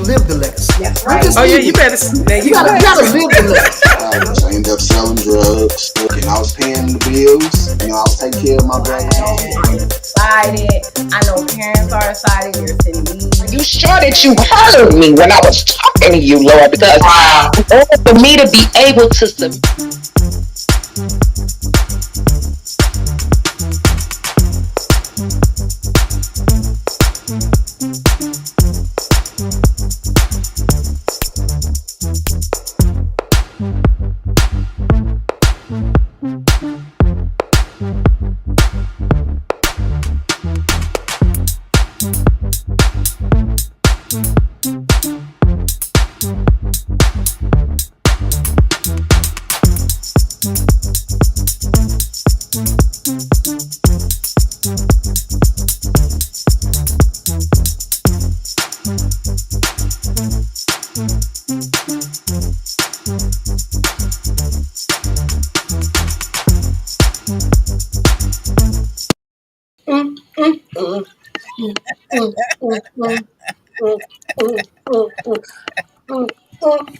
live the legacy. That's right. Oh yeah, you better. You gotta live the legacy. I ended up selling drugs, and I was paying the bills. You know, I was taking care of my brother. Excited. I know parents are excited. You're sitting me. Are you sure that you heard me when I was talking to you, Lord? Because in order for me to be able to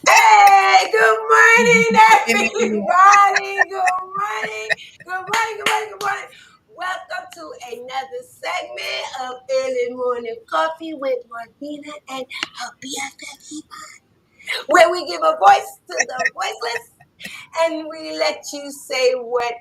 Hey, good morning, everybody. Good morning. Good morning, good morning, good morning. Welcome to another segment of Early Morning Coffee with Martina and her BFF Iman, where we give a voice to the voiceless and we let you say what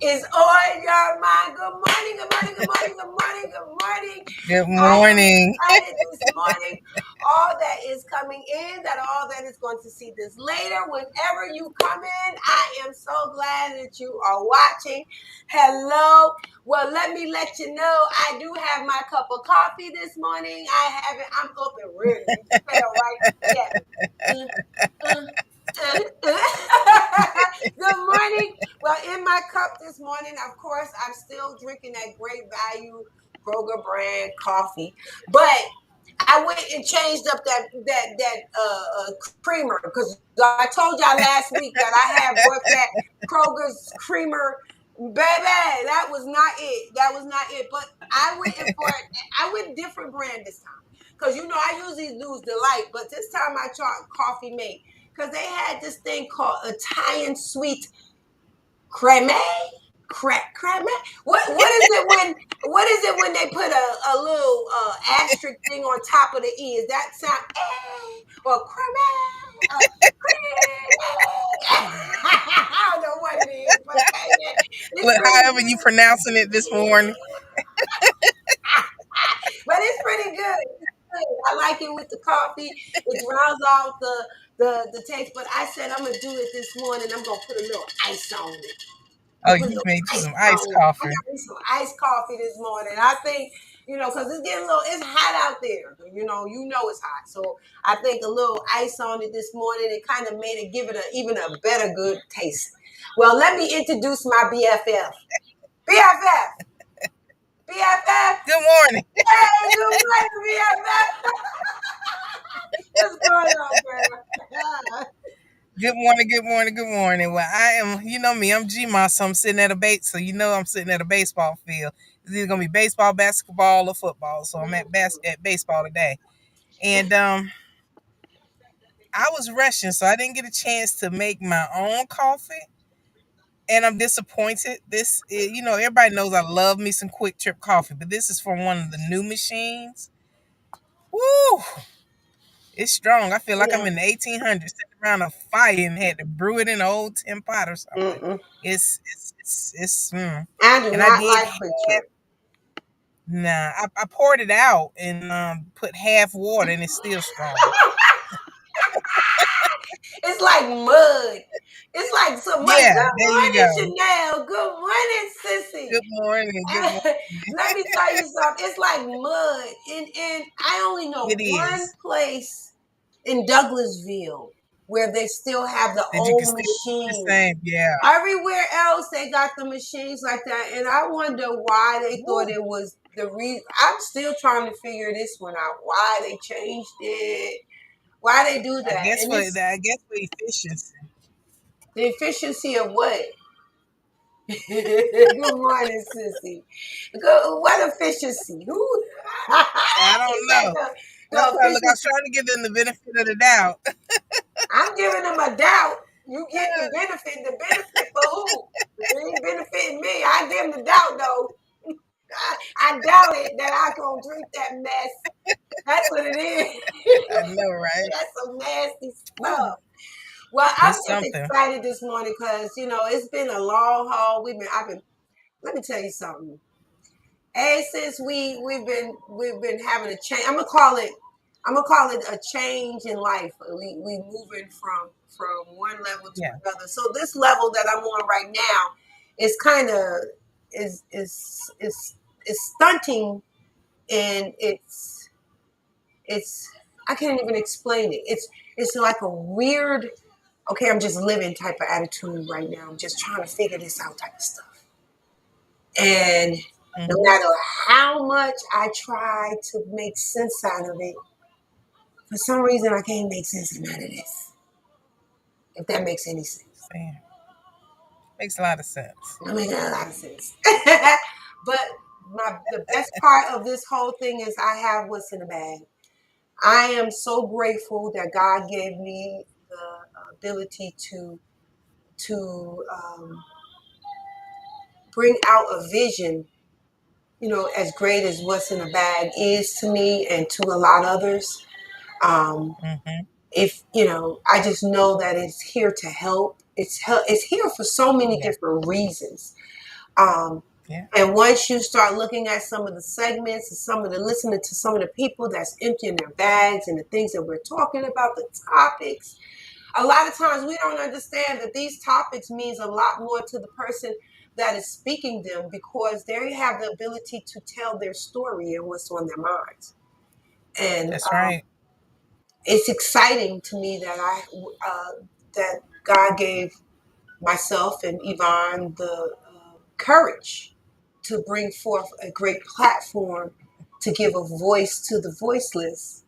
is on your mind. Good morning, good morning, good morning, good morning, good morning. Good morning. I am excited this morning. All that is coming in, all that is going to see this later. Whenever you come in, I am so glad that you are watching. Hello. Well, let me let you know, I do have my cup of coffee this morning. I have it. I'm up and ready. You feel right? Yeah. Good morning. Well, in my cup this morning, of course, I'm still drinking that great value Kroger brand coffee, but I went and changed up that creamer because I told y'all last week that I had bought that Kroger's creamer. Baby, that was not it. That was not it. But I went in for it. I went different brand this time because I usually use Delight, but this time I tried Coffee Mate because they had this thing called Italian Sweet Creme. Creme. What is it when they put a little asterisk thing on top of the E? Is that sound or creme? I don't know what it is, but Look, however you pronouncing it this morning. But it's pretty good. I like it with the coffee. It drowns out the taste. But I said I'm gonna do it this morning. I'm gonna put a little ice on it. Oh, you made you some iced coffee. I got me some iced coffee this morning. I think, because it's getting it's hot out there. You know it's hot. So I think a little ice on it this morning, it kind of made it give it even a better good taste. Well, let me introduce my BFF. BFF. BFF. Good morning. Hey, good morning, BFF. What's going on, girl? Good morning, good morning, good morning. Well, I am, me, I'm G-Ma, so I'm sitting at I'm sitting at a baseball field. It's either going to be baseball, basketball, or football. So I'm at baseball today. And I was rushing, so I didn't get a chance to make my own coffee. And I'm disappointed. Everybody knows I love me some Quick Trip coffee, but this is from one of the new machines. Woo! It's strong. I feel like I'm in the 1800s, sitting around a fire and had to brew it in an old tin pot or something. Mm-mm. It's I do not like Quick Trip. Nah, I poured it out and put half water and it's still strong. It's like mud. It's like some mud. Yeah, Good there you morning, go. Chanel. Good morning, Sissy. Good morning. Good morning. Let me tell you something. It's like mud. And I only know one place in Douglasville where they still have the old machines. The same, yeah. Everywhere else they got the machines like that, and I wonder why they thought it was the reason. I'm still trying to figure this one out. Why they changed it? Why they do that? I guess for efficiency. The efficiency of what? Good morning, Sissy. What efficiency? Who? I don't know. That's The why, look, I was efficiency. trying to give them the benefit of the doubt. I'm giving them a doubt. You getting benefit. The benefit for who? It ain't benefiting me. I give them the doubt though. I doubt it that I gonna drink that mess. That's what it is. I know, right? That's some nasty Ooh, stuff. Well, I'm it's just something. excited this morning because it's been a long haul. Let me tell you something. Hey, since we've been having a change, I'm gonna call it a change in life. We moving from one level to Yeah. another. So this level that I'm on right now is kind of is stunting, and it's I can't even explain it. It's like a weird, okay, I'm just living type of attitude right now. I'm just trying to figure this out type of stuff. And no Hmm. matter how much I try to make sense out of it, for some reason I can't make sense out of this. If that makes any sense. Man, makes a lot of sense. I mean, a lot of sense. But the best part of this whole thing is I have what's in the bag. I am so grateful that God gave me the ability to bring out a vision, as great as what's in the bag is to me and to a lot of others. Um, Hmm. if I just know that it's here to help. It's here for so many Yeah. different reasons. Um, Yeah. and once you start looking at some of the segments and some of the listening to some of the people that's emptying their bags and the things that we're talking about, the topics, a lot of times we don't understand that these topics means a lot more to the person that is speaking them because they have the ability to tell their story and what's on their minds. And That's right. it's exciting to me that that God gave myself and Yvonne the courage to bring forth a great platform to give a voice to the voiceless.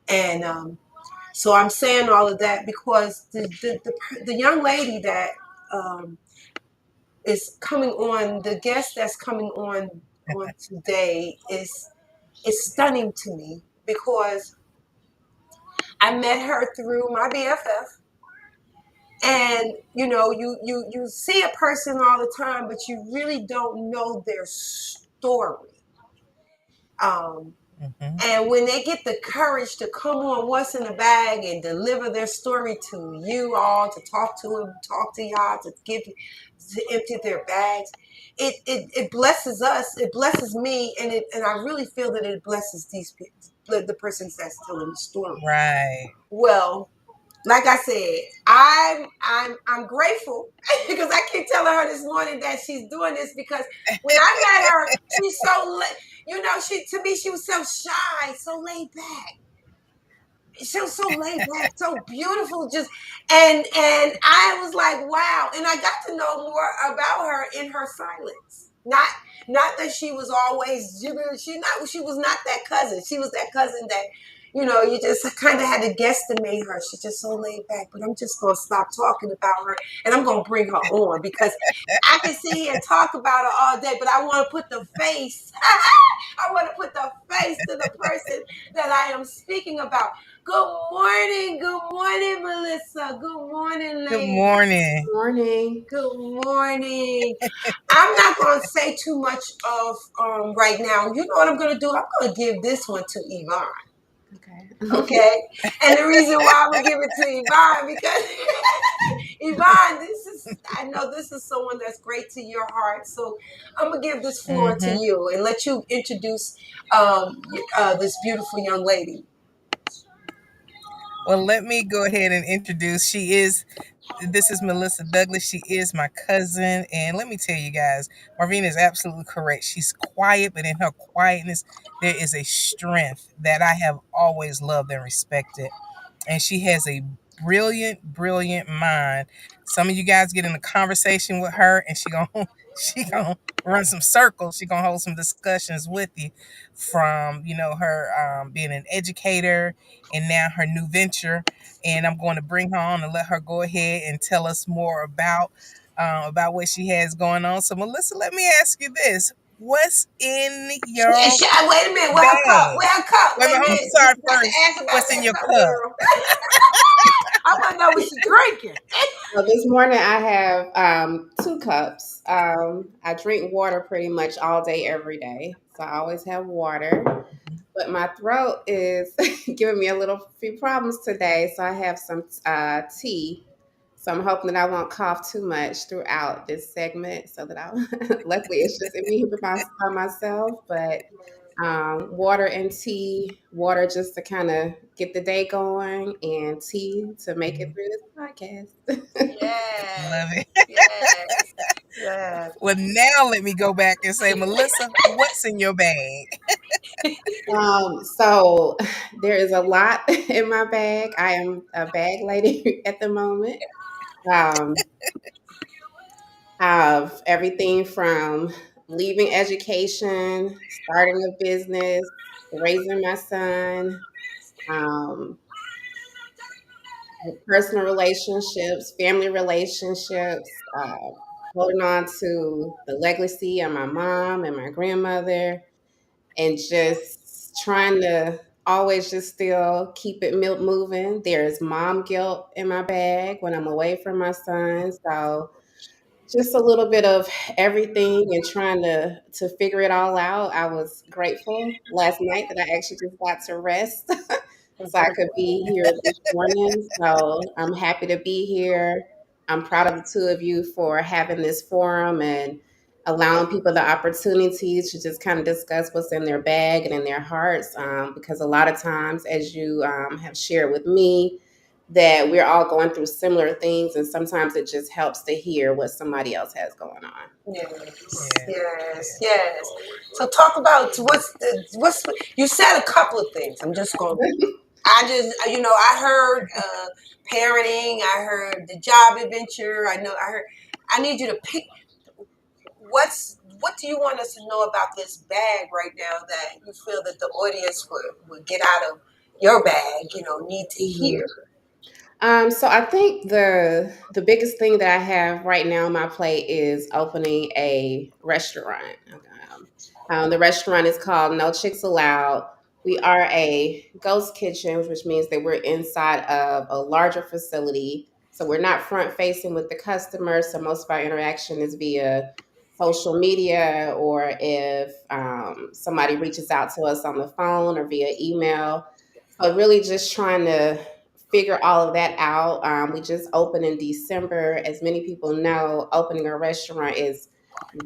And so I'm saying all of that because the young lady that um, is coming on, the guest that's coming on today is stunning to me because I met her through my BFF. And you see a person all the time, but you really don't know their story. Um, Hmm. and when they get the courage to come on What's in the Bag and deliver their story to you all, to talk to them, talk to y'all, to empty their bags, it blesses us, it blesses me, and I really feel that it blesses these people, the persons that's telling the story. Right. Well, like I said, I'm grateful because I keep telling her this morning that she's doing this because when I met her, she's she to me she was so shy, so laid back. She was so laid back, so beautiful, just and I was like, wow. And I got to know more about her in her silence. Not that she was always she was not that cousin. She was that cousin that, you just kind of had to guesstimate her. She's just so laid back. But I'm just gonna stop talking about her and I'm gonna bring her on because I can sit here and talk about her all day, but I want to put the face. I want to put the face to the person that I am speaking about. Good morning, Melissa. Good morning, Good lady. morning. Morning. Good morning. I'm not going to say too much of right now. You know what I'm going to do? I'm going to give this one to Yvonne. Okay. Okay? And the reason why I'm going to give it to Yvonne because Yvonne, I know this is someone that's great to your heart. So I'm going to give this floor to Hmm. you and let you introduce this beautiful young lady. Well, let me go ahead and introduce. This is Melissa Douglas. She is my cousin. And let me tell you guys, Marvina is absolutely correct. She's quiet, but in her quietness, there is a strength that I have always loved and respected. And she has a brilliant mind. Some of you guys get in a conversation with her and she gonna run some circles. She gonna hold some discussions with you from her being an educator and now her new venture. And I'm going to bring her on and let her go ahead and tell us more about what she has going on. So Melissa, let me ask you this. What's in your Wait a minute. Where her cup? bag? Where her cup? Wait a Wait a minute, I'm minute. sorry You got to first. ask about What's that in your cup, cup? girl. I want to know what she's drinking. So this morning I have 2 cups. I drink water pretty much all day, every day. So I always have water. But my throat is giving me a little few problems today. So I have some tea. So I'm hoping that I won't cough too much throughout this segment so that I'll, luckily it's just me by myself. But water and tea, water just to kind of get the day going, and tea to make it through this podcast. Yes. Love it. Yes. Yes. Well, now let me go back and say, Melissa, what's in your bag? So there is a lot in my bag. I am a bag lady at the moment. Um, have everything from leaving education, starting a business, raising my son, um, personal relationships, family relationships, holding on to the legacy of my mom and my grandmother, and just trying to always just still keep it moving. There's mom guilt in my bag when I'm away from my son. So just a little bit of everything and trying to figure it all out. I was grateful last night that I actually just got to rest so I could be here this morning. So I'm happy to be here. I'm proud of the two of you for having this forum and allowing people the opportunity to just kind of discuss what's in their bag and in their hearts. Because a lot of times, as you have shared with me, that we're all going through similar things, and sometimes it just helps to hear what somebody else has going on. Yes, yes, yes. So talk about what's you said a couple of things. I'm just going. I just I heard parenting. I heard the job adventure. I know. I heard. I need you to pick. What do you want us to know about this bag right now that you feel that the audience would get out of your bag? Need to Mhm. hear. So I think the biggest thing that I have right now on my plate is opening a restaurant. The restaurant is called No Chix Allowed. We are a ghost kitchen, which means that we're inside of a larger facility. So we're not front facing with the customers. So most of our interaction is via social media, or if somebody reaches out to us on the phone or via email. So really just trying to figure all of that out. We just opened in December. As many people know, opening a restaurant is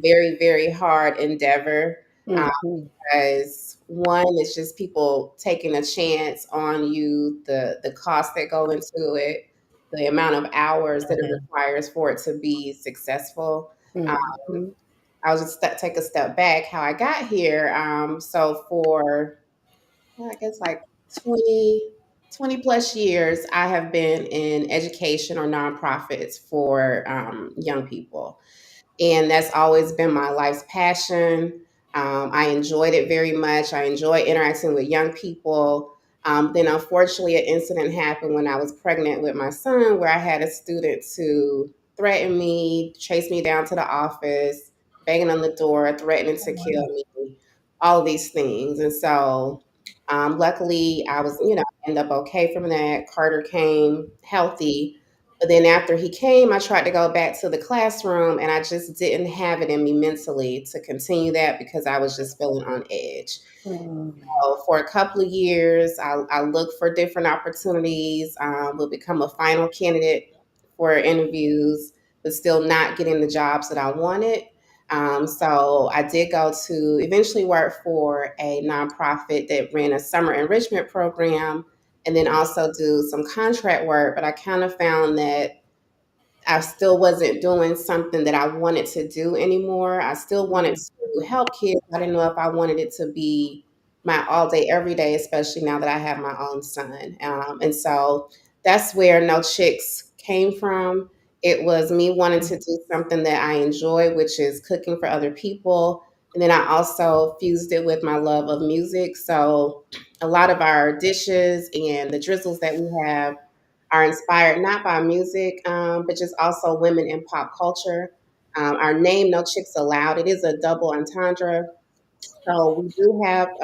very, very hard endeavor. Um, Mm-hmm. because one, it's just people taking a chance on you, the costs that go into it, the amount of hours that it requires for it to be successful. Um, Mm-hmm. I'll just take a step back how I got here. So for I guess like 20 plus years, I have been in education or nonprofits for young people. And that's always been my life's passion. I enjoyed it very much. I enjoy interacting with young people. Then, unfortunately, an incident happened when I was pregnant with my son, where I had a student to threaten me, chase me down to the office, banging on the door, threatening to kill me, all of these things. And so, luckily, I was, end up okay from that. Carter came healthy, but then after he came, I tried to go back to the classroom, and I just didn't have it in me mentally to continue that because I was just feeling on edge. So for a couple of years, I looked for different opportunities, would become a final candidate for interviews, but still not getting the jobs that I wanted. So I did go to eventually work for a nonprofit that ran a summer enrichment program, and then also do some contract work. But I kind of found that I still wasn't doing something that I wanted to do anymore. I still wanted to help kids. I didn't know if I wanted it to be my all day, every day, especially now that I have my own son. And so that's where No Chicks came from. It was me wanting to do something that I enjoy, which is cooking for other people. And then I also fused it with my love of music. So a lot of our dishes and the drizzles that we have are inspired not by music, but just also women in pop culture. Our name, No Chix Allowed, it is a double entendre. So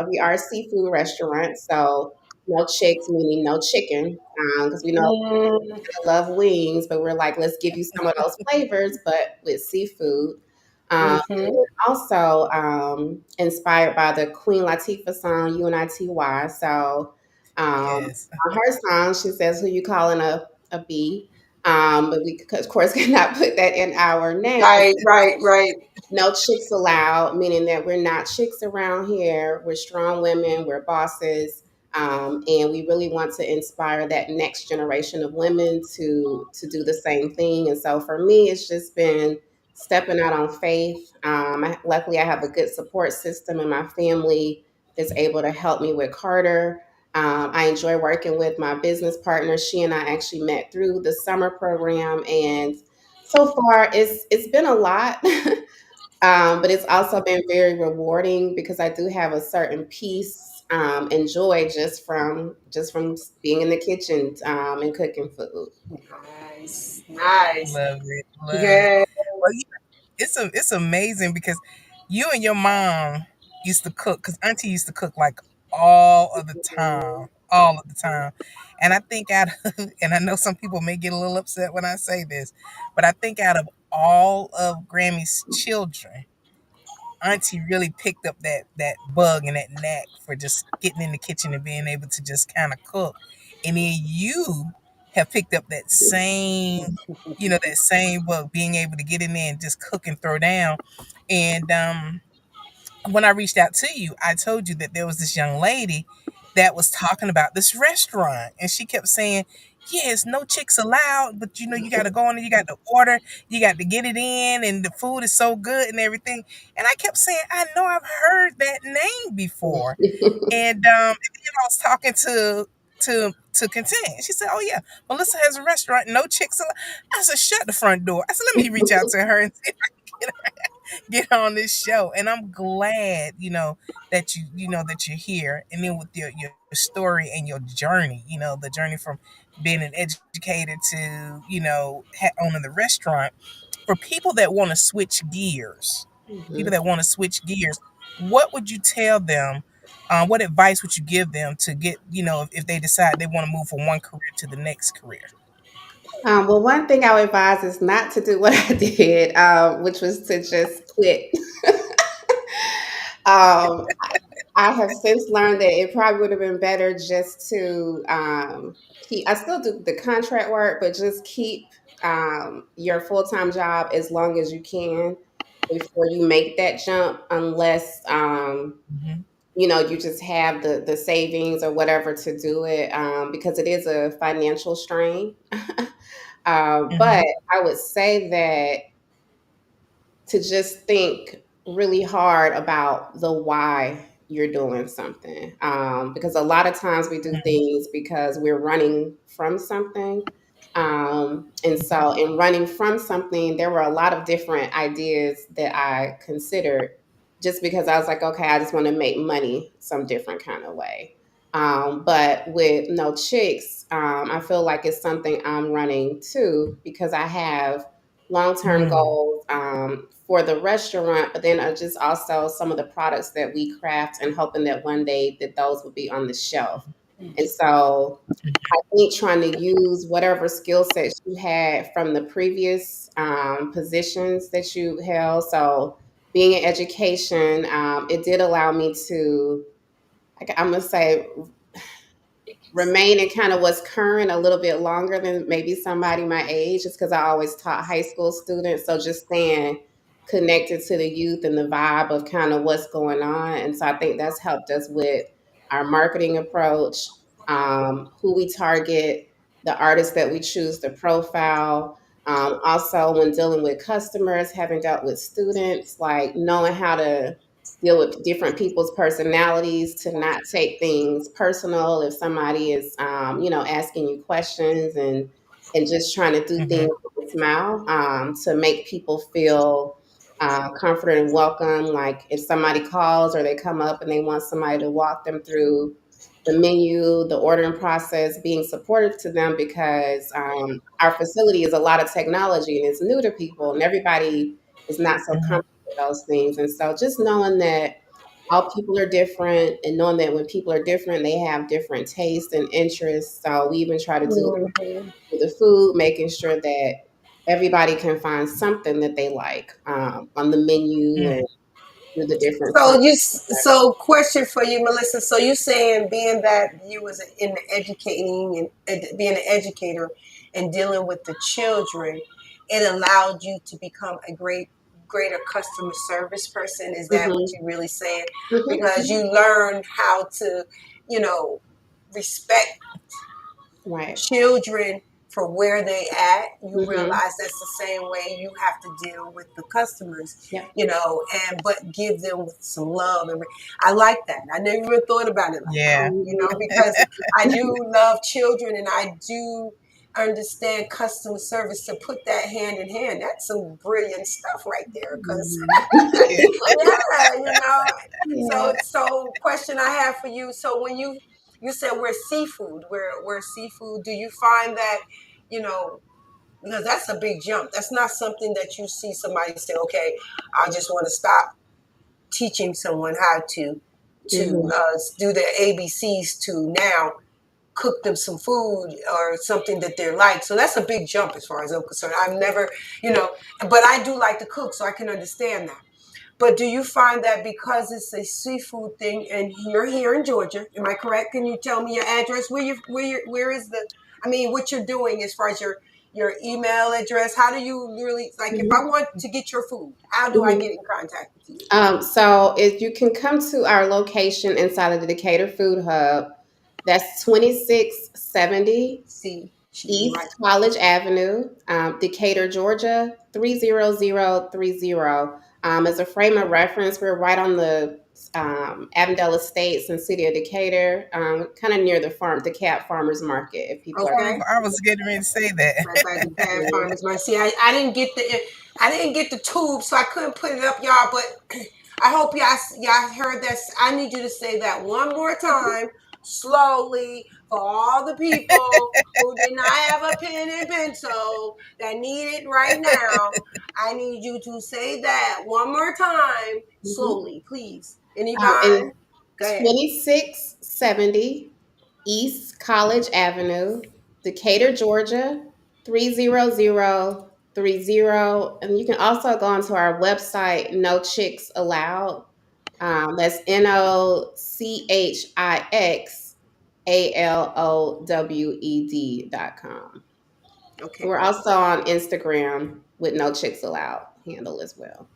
we are a seafood restaurant. So no chicks, meaning no chicken, because we know Mm, I love wings, but we're like, let's give you some of those flavors, but with seafood. mm-hmm. And also inspired by the Queen Latifah song "Unity." So Yes. on her song, she says, "Who you calling a bee?" But we, of course, cannot put that in our name. Right, right, right. No chicks allowed, meaning that we're not chicks around here. We're strong women, we're bosses, and we really want to inspire that next generation of women to do the same thing. And so for me, it's just been stepping out on faith. Luckily, I have a good support system in my family that's able to help me with Carter. I enjoy working with my business partner. She and I actually met through the summer program, and so far it's been a lot. But it's also been very rewarding because I do have a certain peace and joy just from being in the kitchen and cooking food. Nice, nice. Love it. Love it. Yeah. Well, it's amazing because you and your mom used to cook because Auntie used to cook like all of the time. And I think out of, and I know some people may get a little upset when I say this, but I think out of all of Grammy's children, Auntie really picked up that bug and that knack for just getting in the kitchen and being able to just kind of cook. And then you have picked up that same, that same bug, being able to get in there and just cook and throw down. And when I reached out to you, I told you that there was this young lady that was talking about this restaurant, and she kept saying, "Yes, no chicks allowed, but you got to go on and you got to order, you got to get it in, and the food is so good and everything." And I kept saying, "I know I've heard that name before," and then I was talking to Content. She said, "Oh yeah, Melissa has a restaurant, no chicks allowed." I said, "Shut the front door." I said, "Let me reach out to her and see if I can get on this show." And I'm glad, that that you're here, and then with your story and your journey, the journey from being an educator to owning the restaurant. For people that want to switch gears, people Mhm. that want to switch gears, what would you tell them? What advice would you give them to get, if they decide they want to move from one career to the next career? Well, one thing I would advise is not to do what I did, which was to just quit. um, I have since learned that it probably would have been better just to keep. I still do the contract work, but just keep your full time job as long as you can before you make that jump, unless Hmm. you just have the savings or whatever to do it, because it is a financial strain. But Hmm. I would say that to just think really hard about the why you're doing something. Because a lot of times we do things because we're running from something. And so, in running from something, there were a lot of different ideas that I considered just because I was like, okay, I just want to make money some different kind of way. But with No Chicks, I feel like it's something I'm running to because I have long-term Hmm. goals for the restaurant, but then just also some of the products that we craft and hoping that one day that those will be on the shelf. And so I think trying to use whatever skill sets you had from the previous positions that you held. So being in education, it did allow me to, I'm gonna say, remain in kind of what's current a little bit longer than maybe somebody my age, just because I always taught high school students. So just staying connected to the youth and the vibe of kind of what's going on. And so I think that's helped us with our marketing approach, who we target, the artists that we choose to profile. Also, when dealing with customers, having dealt with students, like knowing how to deal with different people's personalities, to not take things personal if somebody is asking you questions, and just trying to do things Hmm. with a smile, to make people feel comforted and welcome. Like if somebody calls or they come up and they want somebody to walk them through the menu, the ordering process, being supportive to them, because our facility is a lot of technology and it's new to people, and everybody is not so Mhm. comfortable with those things. And so just knowing that all people are different and knowing that when people are different, they have different tastes and interests. So we even try to do Mhm. with the food, making sure that everybody can find something that they like on the menu Mm. and through the different So forms. question for you, Melissa. So you saying being that you was in the educating and being an educator and dealing with the children, it allowed you to become a greater customer service person. Is that what Hmm. you really saying? Because Hmm. you learned how to, you know, respect Right. children for where they at. You Hmm. realize that's the same way you have to deal with the customers, Yep. and but give them some love. And I like that. I never even thought about it like that, Yeah. Hmm. because I do love children and I do understand customer service. To put that hand in hand, that's some brilliant stuff right there. Because yeah, Yeah. so question I have for you. So when you said we're seafood, we're seafood. Do you find that, you know, because that's a big jump. That's not something that you see somebody say, okay, I just want to stop teaching someone how to Hmm. do their ABCs to now cook them some food or something that they're like. So that's a big jump as far as I'm concerned. I've never, but I do like to cook, so I can understand that. But do you find that because it's a seafood thing, and you're here in Georgia, am I correct? Can you tell me your address? Where is the? I mean, what you're doing as far as your email address? How do you really like? If I Hmm. want to get your food, how do I Hmm. get in contact with you? So if you can come to our location inside of the Decatur Food Hub, that's 2670 See, she's East right. College Avenue, Decatur, Georgia, 30030. As a frame of reference, we're right on the Avondale Estates and City of Decatur, kind of near the DeKalb Farmers Market. If people are Okay. I was getting ready to say Right by the bad that. farmers market. See, I didn't get the tube, so I couldn't put it up, y'all. But I hope y'all heard that. I need you to say that one more time, slowly, for all the people who did not have a pen and pencil that need it right now. I need you to say that one more time, Mhm. slowly, please. It's Anybody? Go ahead. 2670 East College Avenue, Decatur, Georgia, 30030. And you can also go onto our website, No Chix Allowed. That's NOCHIXALOWED.com. Okay, We're perfect. also on Instagram with No Chix Allowed handle as well.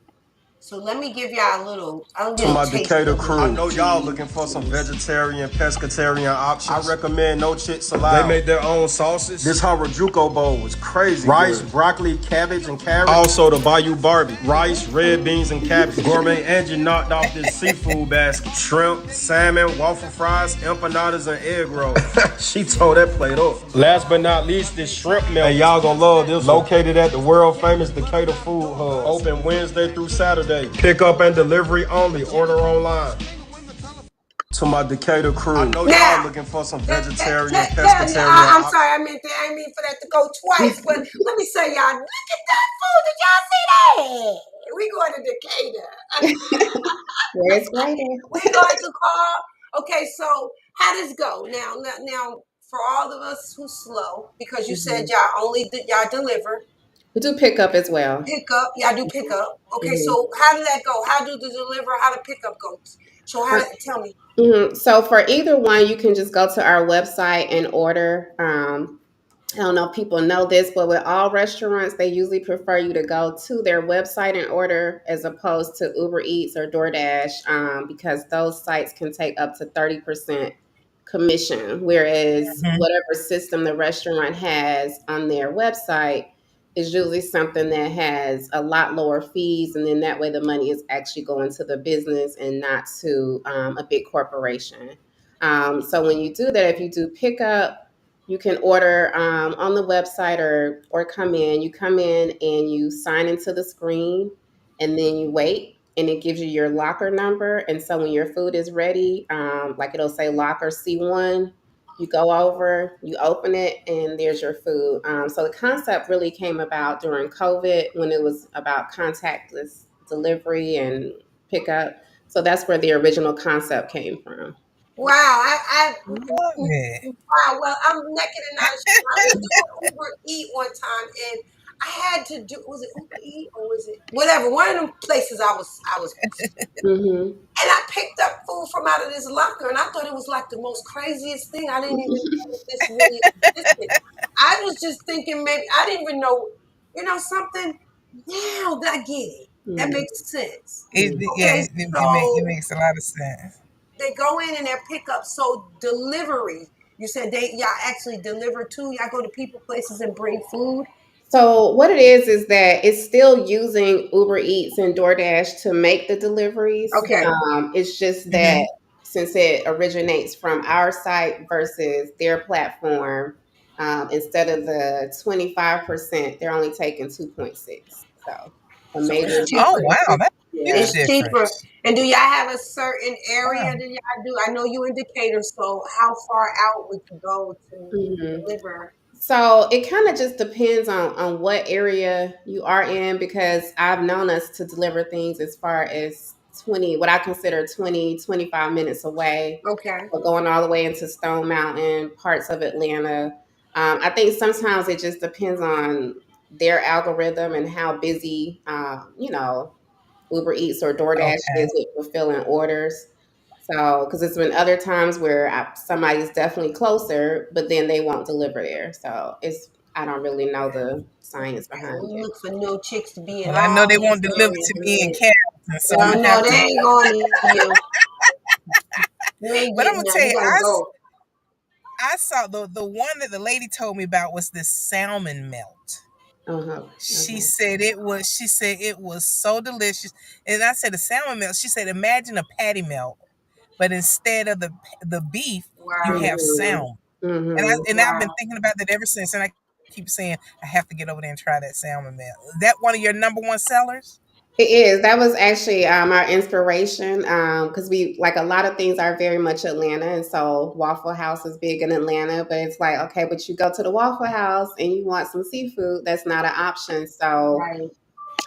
So let me give y'all a To little my taste Decatur of it. crew, I know y'all looking for some vegetarian, pescatarian options. I recommend No Chix Allowed. They make their own sauces. This Harajuku bowl was crazy. Rice, good. Broccoli, cabbage, and carrots. Also the Bayou Barbie. Rice, red beans, and cabbage. Gourmet Angie knocked off this seafood basket. Shrimp, salmon, waffle fries, empanadas, and egg rolls. She tore that plate up. Last but not least, this shrimp melt. Hey, y'all gonna love this. Located at the world famous Decatur Food Hub. Open Wednesday through Saturday. Pick up and delivery only. Order online. To my Decatur crew, I know y'all Now, looking for some vegetarian, I'm pescatarian. sorry, I didn't mean for that to go twice, but let me say, y'all, look at that food. Did y'all see that? We going to Decatur. Where it's greater. We going to call. Okay, so how does go now? For all of us who slow, because you said Mhm. y'all deliver, We do pick up as well. pick up. Y'all do pick up. Okay, Mhm. so how did that go? How do the deliver? How the pickup go? So tell me. So for either one, you can just go to our website and order. I don't know if people know this, but with all restaurants, they usually prefer you to go to their website and order as opposed to Uber Eats or DoorDash, because those sites can take up to 30% commission. Whereas Mhm. whatever system the restaurant has on their website is usually something that has a lot lower fees. And then that way the money is actually going to the business and not to a big corporation. So when you do that, if you do pick up, you can order on the website or come in. You come in and you sign into the screen, and then you wait, and it gives you your locker number. And so when your food is ready, like it'll say locker C1, You go over, you open it, and there's your food. So the concept really came about during COVID when it was about contactless delivery and pickup. So that's where the original concept came from. Wow, Love it. wow. Well, I'm naked and not ashamed. I was doing Uber Eat one time, and I had to do. Was it Uber Eat or was it whatever? One of them places I was. Hmm. And I picked up food from out of this locker, and I thought it was like the most craziest thing. I didn't even know that this really existed. I was just thinking maybe I didn't even know, something. Now that I get it, that Hmm. makes sense. Yeah, Okay, it so makes a lot of sense. they go in and they pick up. So delivery, you said y'all actually deliver too. Y'all go to people places and bring food. So what it is that it's still using Uber Eats and DoorDash to make the deliveries. Okay, It's just that Hmm. since it originates from our site versus their platform, instead of the 25%, they're only taking 2.6. So a so major it's Oh cheaper. difference. wow, that's a huge Yeah. It's cheaper. difference. And do y'all have a certain area Wow. that y'all do? I know you in Decatur, so how far out would you go to Mhm. deliver? So it kind of just depends on what area you are in because I've known us to deliver things as far as 20, what I consider 20, 25 minutes away, Okay. or going all the way into Stone Mountain, parts of Atlanta. I think sometimes it just depends on their algorithm and how busy, Uber Eats or DoorDash Okay. is with fulfilling orders. So, because it's been other times where somebody's definitely closer, but then they won't deliver there. So I don't really know the science behind We it. look for new chicks to be in Well, I know all they these won't deliver areas, to me in man. Carrollton, so I'm No, gonna no, have they to. ain't going to you. You ain't But I'm getting gonna that. tell You you, gotta go. I saw the one that the lady told me about was this salmon melt. Uh-huh. She Okay. said it was. She said it was so delicious, and I said the salmon melt. She said, imagine a patty melt, but instead of the beef, you Wow. have Mm-hmm. salmon. Mm-hmm. And I've been Wow. thinking about that ever since, and I keep saying I have to get over there and try that salmon melt. Is that one of your number one sellers? It is. That was actually our inspiration because we like a lot of things are very much Atlanta, and so Waffle House is big in Atlanta. But it's like okay, but you go to the Waffle House and you want some seafood, that's not an option. So Right.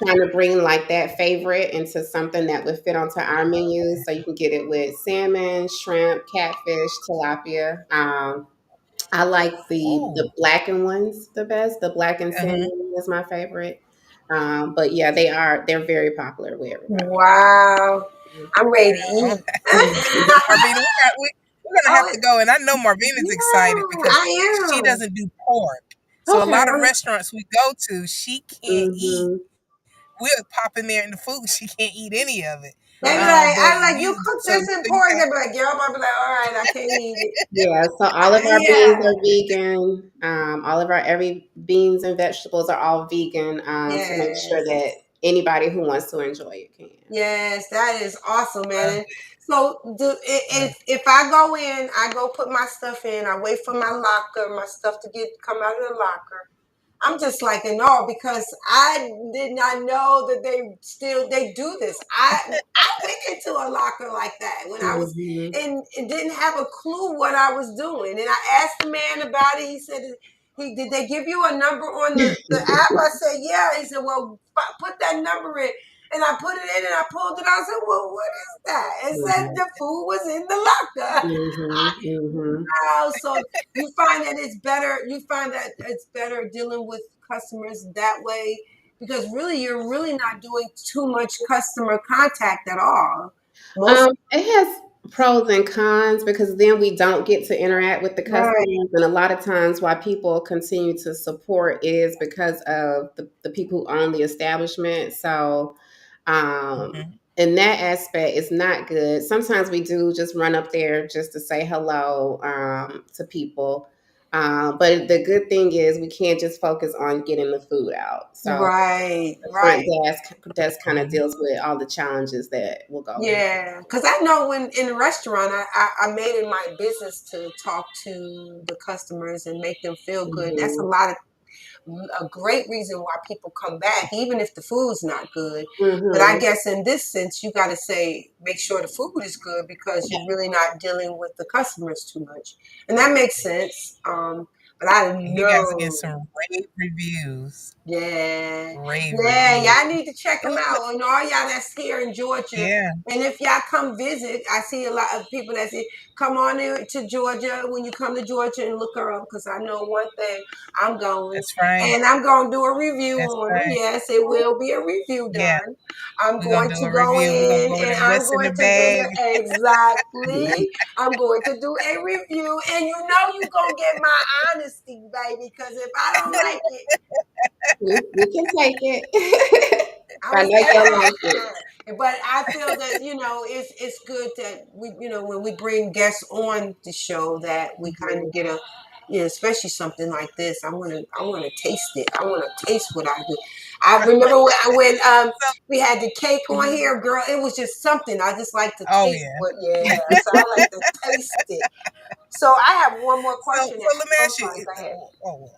trying to bring like that favorite into something that would fit onto our menu, so you can get it with salmon, shrimp, catfish, tilapia. I like the Oh, blackened ones the best. The blackened uh-huh. salmon is my favorite. But yeah, they're very popular with everybody. Wow. I'm ready to Oh, eat. Marvina, we're gonna have Oh, to go, and I know Marvina's excited yeah, because she I am. doesn't do pork. So a Okay. lot of restaurants we go to, she can't eat. Mm-hmm. We'll pop in there in the food, she can't eat any of it. They be like, But I like you you, cook so this in you pork. got They be like, girl, I be like, all right, I can't eat it. Yeah, so all of our beans Yeah. are vegan. All of our every beans and vegetables are all vegan to make sure Yes. that anybody who wants to enjoy it can. Yes, that is awesome, man. love And so, it. if I go in, I go put my stuff in. I wait for my locker, my stuff to come out of the locker. I'm just like in awe because I did not know that they do this. I went into a locker like that when I was Mm-hmm. and didn't have a clue what I was doing. And I asked the man about it. He said, did they give you a number on the app?" I said, "Yeah." He said, "Well, put that number in." And I put it in and I pulled it out. I said, "Well, what is that?" It said the food was in the locker. Mm-hmm. Mm-hmm. Wow. So you find that it's better. You find that it's better dealing with customers that way because really, you're really not doing too much customer contact at all. Most It has pros and cons because then we don't get to interact with the right, customers. And a lot of times, why people continue to support is because of the people who own the establishment. So, Mhm. in that aspect, it's not good. Sometimes we do just run up there just to say hello to people. But the good thing is we can't just focus on getting the food out. So right, the front right. desk kind of deals with all the challenges that will go with it. Yeah, because I know when in a restaurant, I made it my business to talk to the customers and make them feel good. That's a Mhm. lot of a great reason why people come back, even if the food's not good. But I Mm-hmm. guess in this sense, you got to say, make sure the food is good because you're really not dealing with the customers too much. And that makes sense. But I And you guys get know. some rave reviews. Yeah. Rave Yeah, reviews. y'all need to check them out. And all y'all that's here in Georgia. Yeah, And if y'all come visit, I see a lot of people that say, come on in to Georgia when you come to Georgia and look her up. Because I know one thing, I'm going. that's right. And I'm going to do a review That's on her. right. Yes, it will be a review Yeah, done. I'm we're gonna going do to a go review. We're gonna in go over and there, I'm what's in going the to do bag. the exactly. I'm going to do a review. And you know you're going to get my honesty, baby. Because if I don't like it, We can take it. I'm I gonna know say you'll like it. that. But I feel that it's good that we when we bring guests on the show that we kind of get a especially something like this. I wanna taste it. I wanna taste what I do. I remember when So, we had the cake on here, girl. It was just something I just like to oh taste. yeah. But yeah, so I like to taste it. So I have one more So question. let me I'm ask sorry. you. Go ahead. Oh,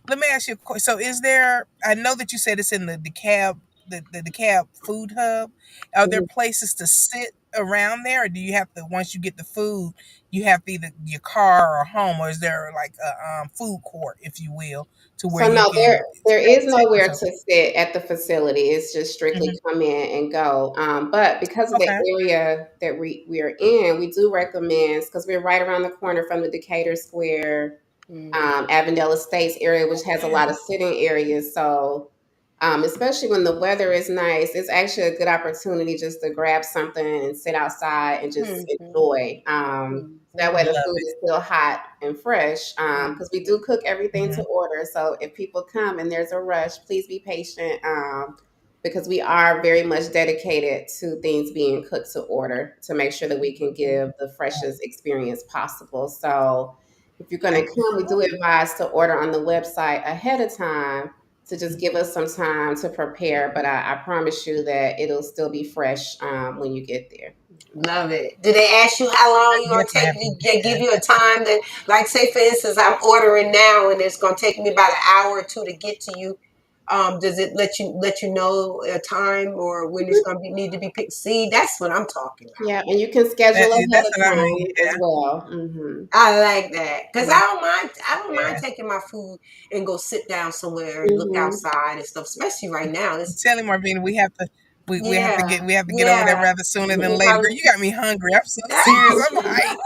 let me ask you a question. So is there? I know that you said it's in the cab, the cab food hub. Are there Mhm. places to sit around there, or do you have to once you get the food, you have to either your car or home, or is there like a food court, if you will, to where So you no, can there is take nowhere yourself? to sit at the facility. It's just strictly Hmm. come in and go. But because of the Okay. area that we are in, we do recommend because we're right around the corner from the Decatur Square, Mm. Avondale Estates area, which has a lot of sitting areas. So, especially when the weather is nice, it's actually a good opportunity just to grab something and sit outside and just Mhm. enjoy. That way, the Love food it. is still hot and fresh. Because we do cook everything to Hmm. order. So, if people come and there's a rush, please be patient. Because we are very much dedicated to things being cooked to order to make sure that we can give the freshest experience possible. So, if you're going to come, we do advise to order on the website ahead of time to just give us some time to prepare. But I promise you that it'll still be fresh when you get there. Love it. Do they ask you how long you're gonna Definitely take? have to get They give there. you a time that, like, say for instance, I'm ordering now and it's gonna take me about an hour or two to get to you. Does it let you know a time or when it's gonna need to be picked? See, that's what I'm talking about. Yeah, and you can schedule ahead That's of what I mean. time as well. I like that because I Yeah. don't mind. I don't mind Yeah. taking my food and go sit down somewhere and look Hmm. outside and stuff. Especially right now. I'm It's telling Marvina, yeah, we have to get over there yeah. rather sooner than If later. Girl, I- you got me hungry. I'm so serious. I'm hyped.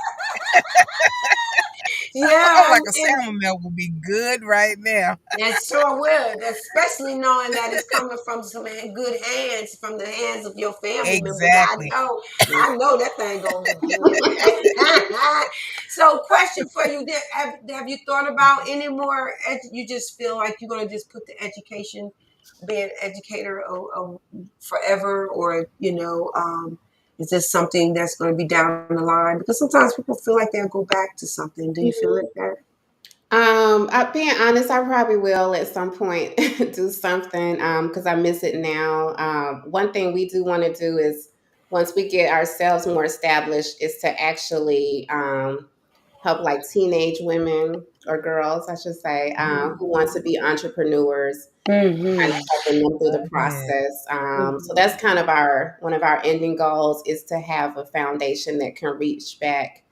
I'm yeah, like a salmon melt would be good right now. that sure would, especially knowing that it's coming from some good hands, from the hands of your family members. Exactly. I know that thing gonna be good. So, question for you: have you thought about any more? You just feel like you're gonna just put the education, be an educator, forever, or is this something that's going to be down the line? Because sometimes people feel like they'll go back to something. Do you feel like that? Being honest, I probably will at some point do something because I miss it now. One thing we do want to do is once we get ourselves more established, is to actually help like teenage women or girls, I should say, who want to be entrepreneurs, kind of Mm-hmm. helping them through the Love it. process. So Mm-hmm. that's kind of our one of our ending goals is to have a foundation that can reach back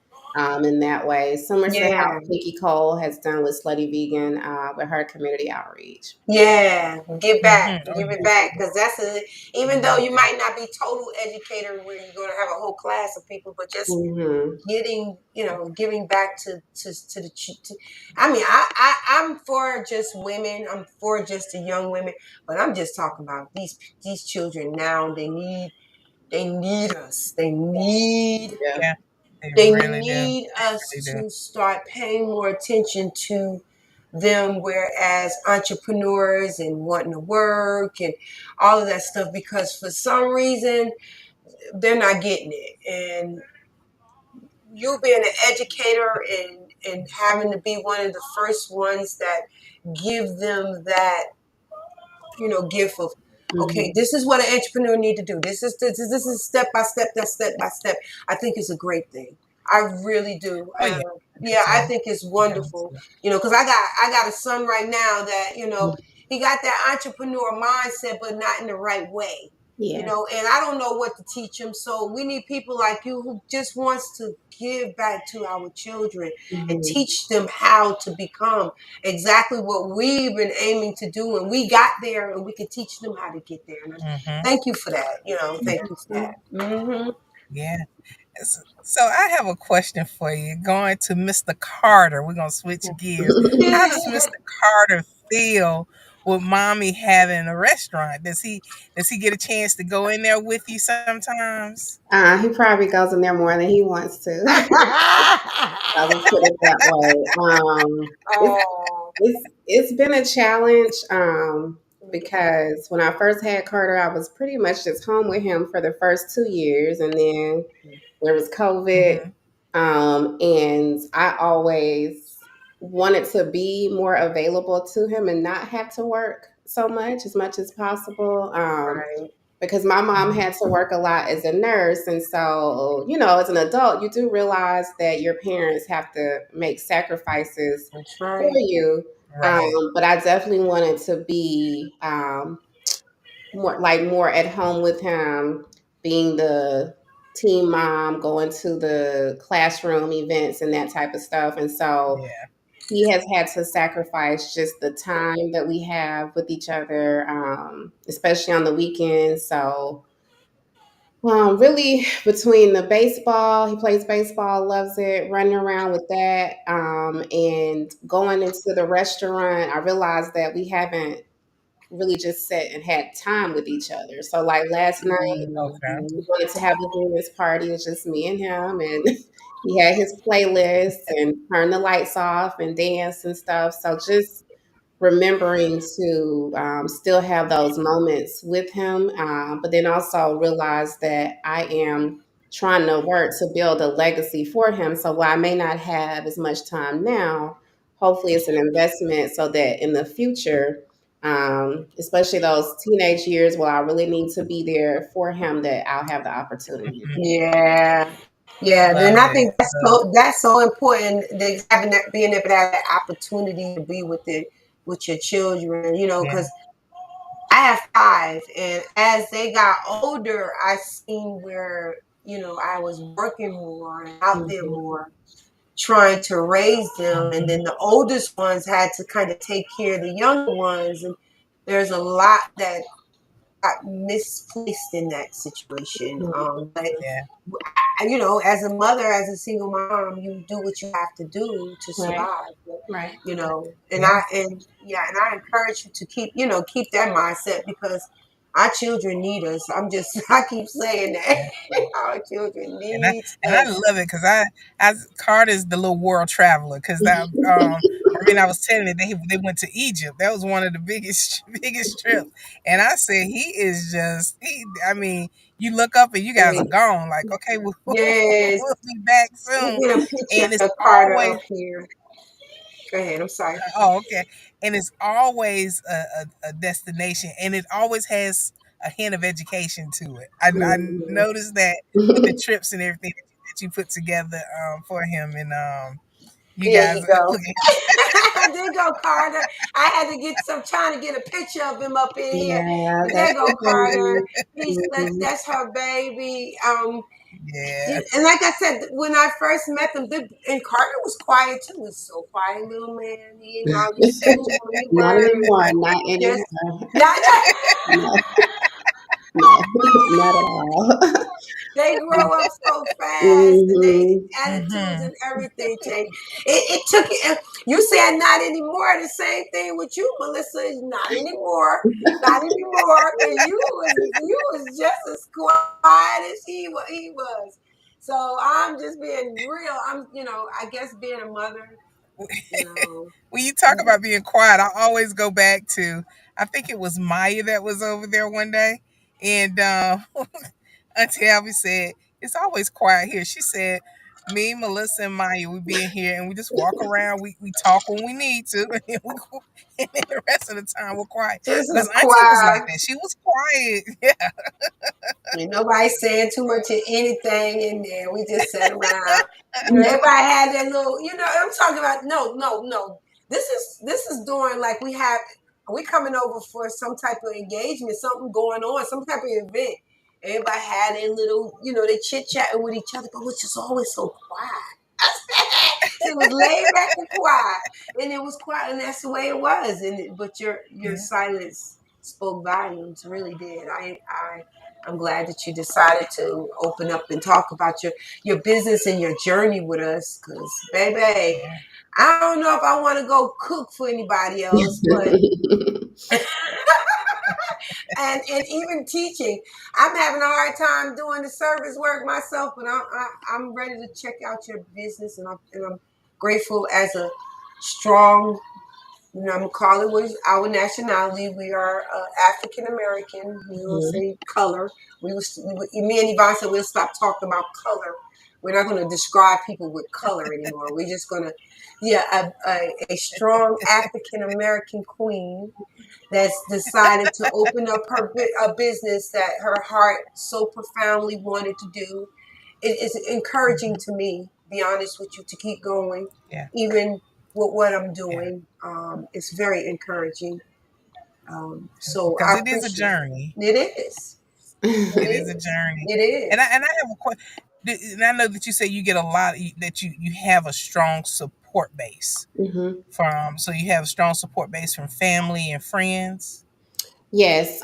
in that way, similar to how Yeah. Pinky Cole has done with Slutty Vegan with her community outreach. Yeah, Hmm. Oh give it yeah. back, because even though Love you it. might not be total educator where you're going to have a whole class of people, but just Hmm. giving back to the I mean, I'm for just women, I'm for just the young women, but I'm just talking about these children now. They need us. Yeah. Yeah. They They really do. need us They really do. to start paying more attention to them, whereas entrepreneurs and wanting to work and all of that stuff, because for some reason they're not getting it. And you being an educator and having to be one of the first ones that give them that gift of, okay, Hmm. this is what an entrepreneur need to do. This is step by step. That's step by step. I think it's a great thing. I really do. Oh yeah. Yeah, I So, think it's yeah. wonderful. Because I got a son right now that he got that entrepreneur mindset, but not in the right way. Yeah. And I don't know what to teach him. So we need people like you who just wants to give back to our children and Mhm. teach them how to become exactly what we've been aiming to do. And we got there, and we can teach them how to get there. And thank you for that. Thank you for that. Mm-hmm. Yeah. So I have a question for you. Going to Mr. Carter, we're gonna switch gears. How does Mr. Carter feel with mommy having a restaurant? Does he get a chance to go in there with you sometimes? He probably goes in there more than he wants to. I would put it that way. Oh. It's been a challenge because when I first had Carter, I was pretty much just home with him for the first 2 years, and then there was COVID, Hmm. and I always wanted to be more available to him and not have to work so much as possible. Right. Because my mom Hmm. had to work a lot as a nurse. And so, as an adult, you do realize that your parents have to make sacrifices That's for right. you. Right. But I definitely wanted to be more at home with him, being the team mom, going to the classroom events and that type of stuff. And so Yeah. he has had to sacrifice just the time that we have with each other, especially on the weekends. So, really, between the baseball, he plays baseball, loves it, running around with that, and going into the restaurant, I realized that we haven't really just sat and had time with each other. So, like last night, Okay. Mhm. we wanted to have a Venus party. It's just me and him, and he had his playlist and turned the lights off and dance and stuff. So, just remembering to still have those moments with him, but then also realize that I am trying to work to build a legacy for him. So while I may not have as much time now, hopefully it's an investment so that in the future, especially those teenage years where I really need to be there for him, that I'll have the opportunity to do Yeah. Yeah, then Love I it. think that's so important. That having that being able to have that opportunity to be with your children, Yeah. because I have five, and as they got older, I seen where I was working more and out there it. more, trying to raise them, and Hmm. then the oldest ones had to kind of take care of the younger ones, and there's a lot that got misplaced in that situation. Mhm. But Yeah. as a mother, as a single mom, you do what you have to do to Right, survive. But, right. and Yeah. I encourage you to keep that mindset, because our children need us. I keep saying that. Yeah. Our children And I need and I us. love it because I Carter's the little world traveler because that I was telling you they went to Egypt. That was one of the biggest biggest trips, and I said he is just he. I mean, you look up and you guys are gone. Like, okay, Yes. we'll be back Let me soon, get a picture and it's of Carter always up here. Go ahead. I'm sorry. oh okay, and it's always a destination, and it always has a hint of education to it. I Mhm. noticed that with the trips and everything that you put together for him, and you There guys you go. look There you go, Carter. I had to get some trying to get a picture of him up in here. Yeah, But there that's you go, Carter. mhm. That's her baby. yeah, And like I said, when I first met them, and Carter was quiet too. Was so quiet, little man. He ain't always say too many Not words. anymore, not Just anymore. not. No, no, not at all. They grow up so fast, and they Mhm. attitudes hmm and everything change. It took it. You said not anymore. The same thing with you, Melissa. Not anymore. Not anymore. Because you was just as quiet as he was. So I'm just being real. I guess being a mother. You know. when you talk about being quiet, I always go back to I think it was Maya that was over there one day, and Auntie Alvy said it's always quiet here. She said me, Melissa, and Maya, we be in here and we just walk around. We talk when we need to, and then and then the rest of the time we're quiet. This Because is Auntie was like quiet. that. She was quiet. Yeah. Ain't nobody saying too much of anything in there. We just sat around. Everybody had that little, I'm talking about no. This is doing like we coming over for some type of engagement, something going on, some type of event. Everybody had their little, they chit chatting with each other, but it was just always so quiet. It was laid back and quiet, and it was quiet, and that's the way it was. But your silence spoke volumes, really did. I'm glad that you decided to open up and talk about your business and your journey with us, because baby, I don't know if I want to go cook for anybody else, but and even teaching, I'm having a hard time doing the service work myself. But I'm ready to check out your business, and I'm grateful as a strong. I'm gonna call it with our nationality. We are African American. We don't say color. Me and Yvonne said we'll stop talking about color. We're not going to describe people with color anymore. We're just going to, a strong African American queen that's decided to open up a business that her heart so profoundly wanted to do. It is encouraging to me, be honest with you, to keep going, even with what I'm doing. It's very encouraging. So Because I it is a appreciate journey. it. It is. It is a journey. It is. And I have a question. And I know that you say you get a lot that you have a strong support base from. So you have a strong support base from family and friends. Yes,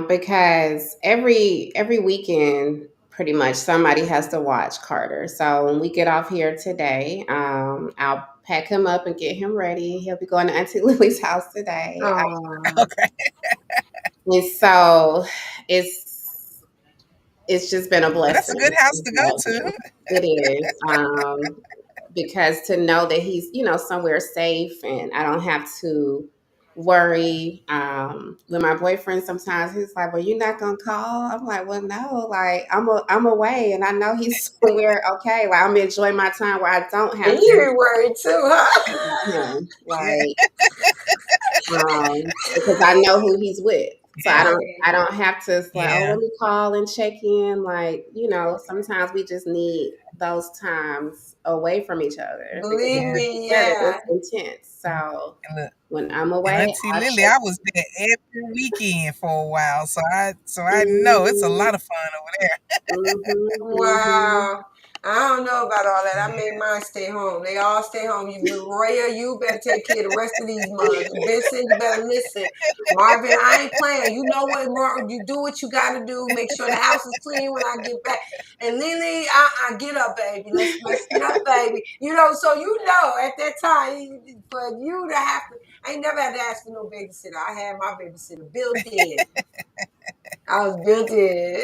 because every weekend, pretty much somebody has to watch Carter. So when we get off here today, I'll pack him up and get him ready. He'll be going to Auntie Lily's house today. Okay. And so it's it's just been a Well, that's a good blessing. house to go to. It is. Because to know that he's, somewhere safe and I don't have to worry. With my boyfriend, sometimes he's like, "Well, you're not gonna call?" I'm like, "Well, no, like I'm away and I know he's somewhere okay. Like I'm enjoying my time where I don't And have you to be worried too, huh? him. Yeah. Like because I know who he's with. So I Yeah. don't have to like, oh, Yeah. let me call and check in. Like, sometimes we just need those times away from each other because Believe when Yeah. we're me, together, yeah. it's intense. So And look, when I'm and away, Auntie I Lily, check. I was there every weekend for a while, so I know it's a Mm-hmm, lot of fun over there. mm-hmm, mm-hmm. Wow. I don't know about all that. I made mine stay home. They all stay home. Roya, you better take care of the rest of these mothers. Vincent, you better listen. Marvin, I ain't playing. You know what, Marvin? You do what you got to do. Make sure the house is clean when I get back. And Lily, get up, baby. Let's get up, baby. So at that time, for you to have to, I ain't never had to ask for no babysitter. I had my babysitter built in. I was built in.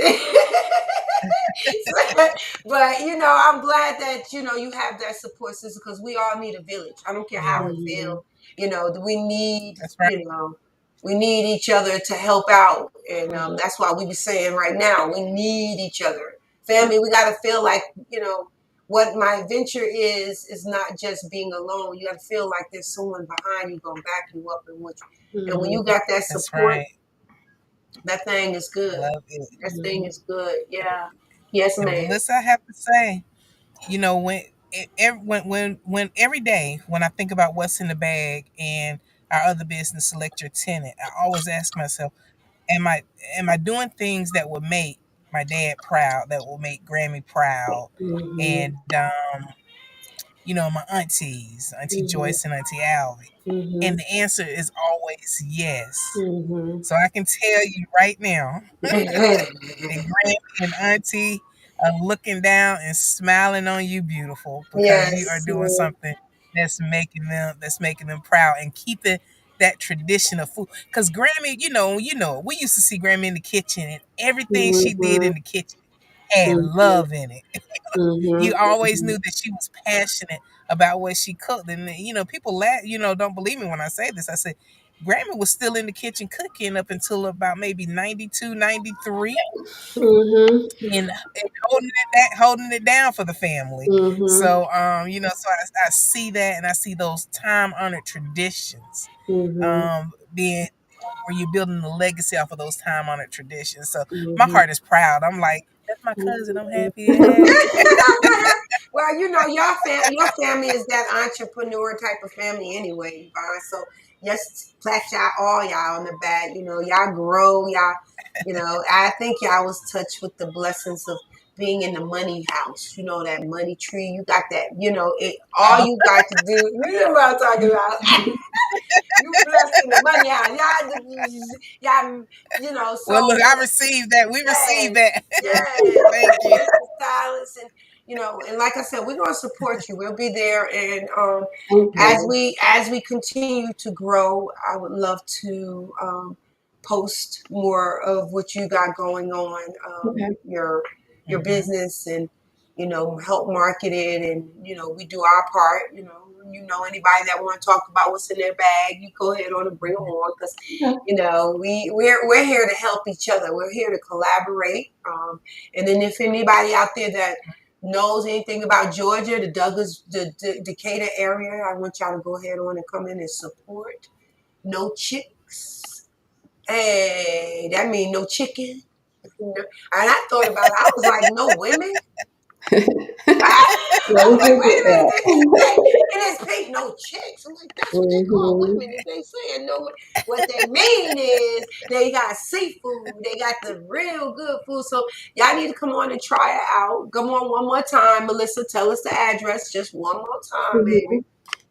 But I'm glad that you have that support system, because we all need a village. I don't care how Yeah, it feels. We need that's right. we need each other to help out, and that's why we be saying right now we need each other. Family, we got to feel like what my venture is not just being alone. You got to feel like there's someone behind you gonna back you up and when you got that That's support, right. that thing is I good. love it. That thing is good. Yeah. Yes, And ma'am. Melissa, I have to say, when when every day when I think about what's in the bag and our other business, select your tenant, I always ask myself, am I am I doing things that would make my dad proud, that will make Grammy proud, Mm-hmm, and my aunties, Auntie mm-hmm, Joyce and Auntie Alvy, mm-hmm, and the answer is always yes. mm-hmm. So I can tell you right now that Grammy and Auntie are looking down and smiling on you, beautiful, because you are Yes. doing something that's making them proud and keeping that tradition of food. Because Grammy, we used to see Grammy in the kitchen, and everything she did Mm-hmm, in the kitchen had mm-hmm, love in it. You always mm-hmm, knew that she was passionate about what she cooked, and people laugh. Don't believe me when I say this. I said Grandma was still in the kitchen cooking up until about maybe 92, 93, Mhm. and holding it down for the family. Mhm. So so I see that, and I see those time honored traditions Mhm. being where you're building the legacy off of those time honored traditions. So my Mhm. heart is proud. I'm like, that's my cousin. I'm happy to Yeah, have it. well, your family is that entrepreneur type of family anyway, Yvonne. So just pat y'all on the back. Y'all grow, y'all. I think y'all was touched with the blessings of being in the money house. That money tree. You got that. All Oh, you got to do. You know what I'm talking about. You blessed in the money house. Y'all, well, so look, I received that. We received yes, that. yes. Thank you. Mr. Stylist, and like I said, we're gonna support you. We'll be there, and Thank as you. we continue to grow, I would love to post more of what you got going on, Okay. your Hmm. business, and help market it, and we do our part. Anybody that want to talk about what's in their bag, you go ahead on and bring them on, because Okay. we're here to help each other. We're here to collaborate. And then if anybody out there that knows anything about Georgia, the Decatur area, I want y'all to go ahead on and come in and support. No chicks. Hey, that means no chicken. And I thought about it. I was like, no women. Yeah, I we was like, do wait get a minute, that. they say it is pink, no chicks. I'm like, that's what they call Mhm. women. If they saying no, what they mean is they got seafood, they got the real good food. So y'all need to come on and try it out. Come on one more time, Melissa. Tell us the address just one more time, baby. Mhm.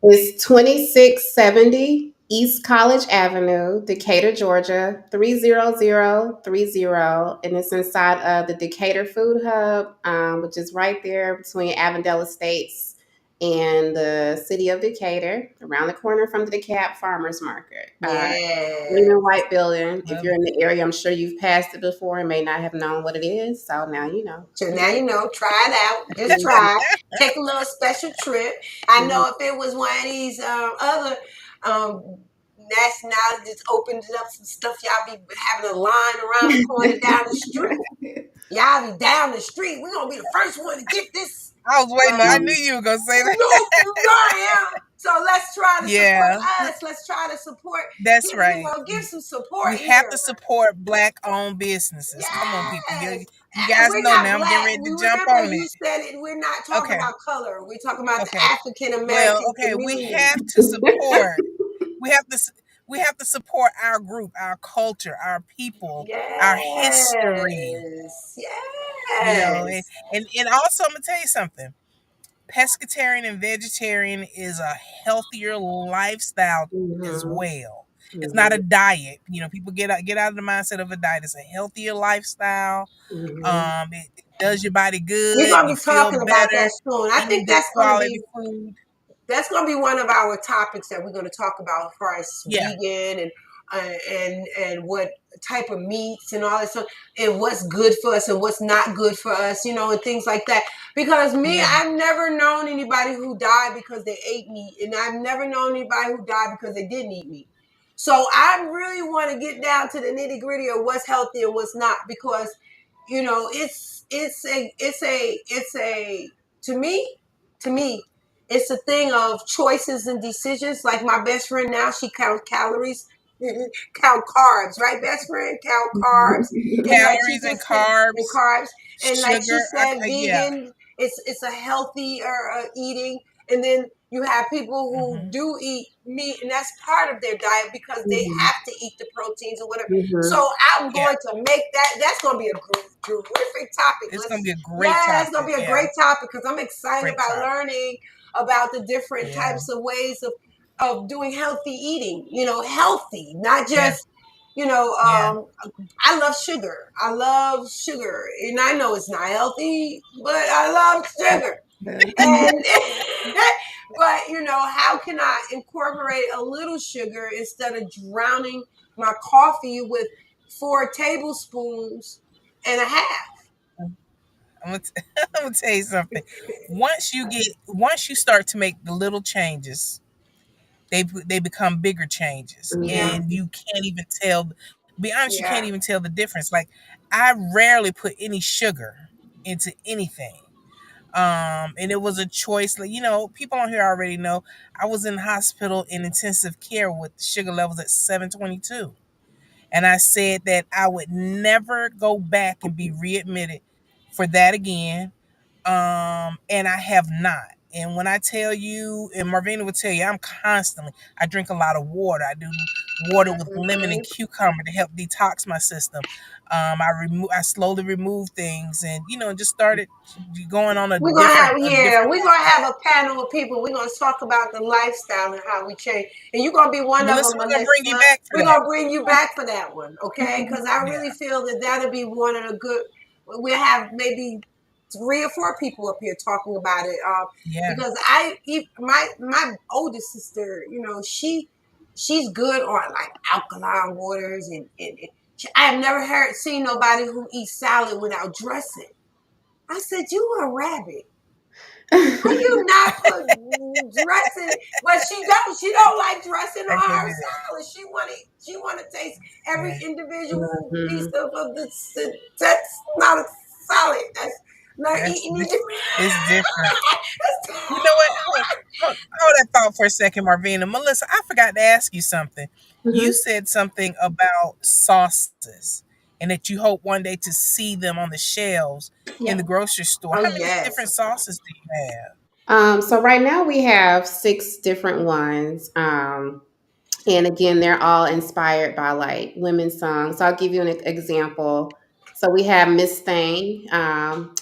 It's 2670 East College Avenue, Decatur, Georgia, 30030. And it's inside of the Decatur Food Hub, which is right there between Avondale Estates and the city of Decatur, around the corner from the DeKalb Farmers Market. Green Yeah. and white building. If Love you're in it. the area, I'm sure you've passed it before and may not have known what it is. So now you know. So now you know, try it out. Just Mhm. try. Take a little special trip. I Mhm. know if it was one of these other nationalities opened up some stuff, y'all be having a line around the corner down the street. Y'all be down the street. We're gonna be the first one to get this. I was waiting. I Well, knew you were gonna say that. no, I am. So let's try to support Yeah, us. Let's try to support. that's right. Give some support We have here. to support black-owned businesses. Come on, people. Yes. You And guys we're know not now. I'm getting black. ready We to jump remember on you it. said it. We're not talking Okay. about color. We're talking about the Okay. African Well, American okay. community. We have to. We have to support our group, our culture, our people, our history. Yes. And, Yes. and also, I'm gonna tell you something. Pescatarian and vegetarian is a healthier lifestyle as Mhm. well. It's not a Mhm. diet. People get out of the mindset of a diet. It's a healthier lifestyle. Mhm. It does your body We're good. gonna You be feel talking about that better, soon. I eating think good quality food. that's going to be one of our topics that we're going to talk about as far as Yeah, vegan and what type of meats and all that stuff, and what's good for us and what's not good for us, and things like that. Because me, yeah. I've never known anybody who died because they ate meat, and I've never known anybody who died because they didn't eat meat. So I really want to get down to the nitty gritty of what's healthy and what's not, because it's a to me it's a thing of choices and decisions. Like my best friend now, she counts calories, count carbs, right? Best friend count carbs, and like she Calories and just said, and carbs, carbs, and like she sugar. said, Yeah. vegan. It's a healthier eating, and then you have people who Hmm. do eat meat, and that's part of their diet because they Mhm. have to eat the proteins or whatever. Mhm. So I'm Yeah. going to make that. That's going to be a terrific topic. It's gonna be a great Yeah, it's going topic. to be a Yeah, great topic because I'm excited great about topic. learning about the different Yeah, types of ways of doing healthy eating. Healthy, not yeah, just. yeah. I love sugar. I love sugar, and I know it's not healthy, but I love sugar. And but how can I incorporate a little sugar instead of drowning my coffee with 4 tablespoons and a half? I'm gonna tell you something. Once you start to make the little changes, they become bigger changes, Yeah. and you can't even tell. Be honest, you can't Yeah. even tell the difference. Like, I rarely put any sugar into anything. And it was a choice. Like, people on here already know I was in the hospital in intensive care with sugar levels at 722. And I said that I would never go back and be readmitted for that again. And I have not. And when I tell you, and Marvina would tell you, I drink a lot of water. I do water with lemon and cucumber to help detox my system. I slowly removed things, and just started going on a We're gonna different, have a different. we're gonna have a panel of people. We're gonna talk about the lifestyle and how we change. And you're gonna be one of Melissa, them, we're gonna bring you Melissa. back for We're that. gonna bring you back for that one, okay? Because I Yeah, really feel that that'll be one of the good. We'll have maybe 3 or 4 people up here talking about it. yeah. Because my oldest sister, she's good on like alkaline waters and I have never seen nobody who eats salad without dressing. I said, you a rabbit. How you not put dressing? But she don't like dressing I on can her do that. salad. She want to taste every Yeah, individual piece Mhm. of the. That's not a salad. That's not that's eating di- it. it's different. You know what? Hold that thought for a second, Marvina. Melissa, I forgot to ask you something. You Mhm. said something about sauces and that you hope one day to see them on the shelves in Yeah. the grocery store. Oh How many yes, different of course. sauces do you have? So right now we have 6 different ones. And again, they're all inspired by like women's songs. So I'll give you an example. So we have Miss Thing,